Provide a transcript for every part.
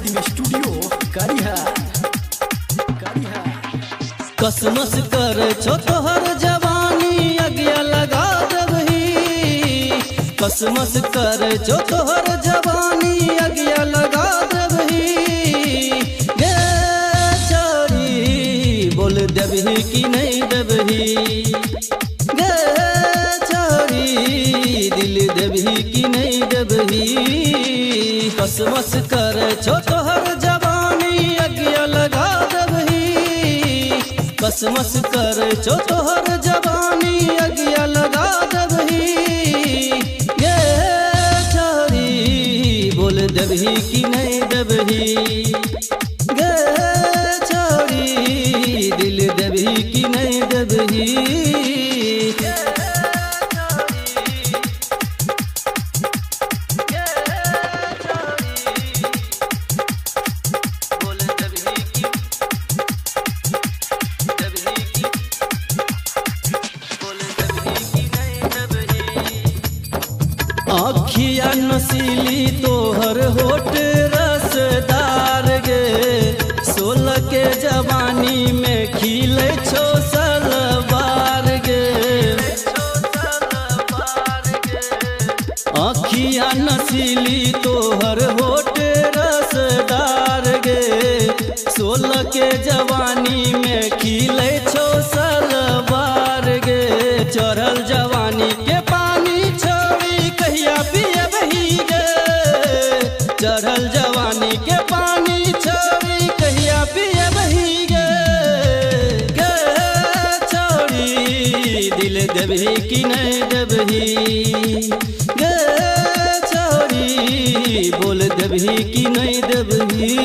Recording studio करिहा कसमस कर छो तोहर जवानी अगिया लगा देबही। कसमस कर छो तोहर जवानी अगिया लगा देबही। गे छोरी बोल देबही कि नहीं देबही। गे छोरी दिल देबही कि नहीं देबही। कसमस कर छो तोहर जवानी अगिया लगा देबही। कसमस कर छो तोहर जवानी अगिया लगा देबही। ये छोरी बोल देबही कि नहीं देबही। गे छोरी दिल देबही कि नहीं देबही। आखिया नसीली तोहर होठ रसदार गे। 16 के जवानी में खिले छो सलवार गे। आखिया नसीली तोहर होठ रसदार गे। 16 के जवानी में खिले छो सलवार गे। चढ़ल जवानी के पानी छोड़ी कहिया पियबही गे। चढ़ल जवानी के पानी छोड़ी कहिया पियबही गे। गे छोड़ी दिल देबही कि नहीं देबही। गे छोड़ी बोल देबही कि नहीं देबही।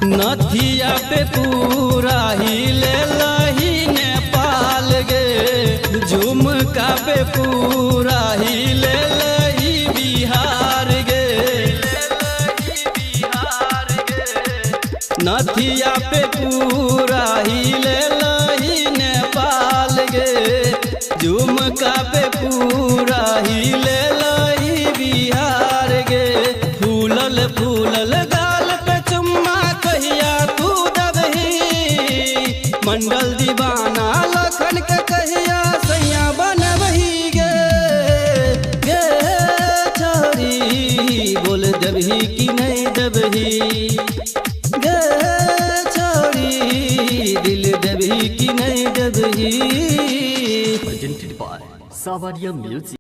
नथिया पे पूरा हिले लही नेपाल गे। झुमका पे पूरा हिले लही बिहार गे। नथिया पे पूरा हिले लही नेपाल गे। झुमका पे पूरा हिले लही बिहार गे। फूलल फूलल गाल पे चुम्मा कहिया तू देबही। मंडल दीवाना लखन के कहिया सैया बनबही गे। गे छोरी बोल देबही कि नहीं देबही। गे छोरी दिल देबही कि नहीं देबही। प्रेजेंटेड बाय सावरिया म्यूजिक।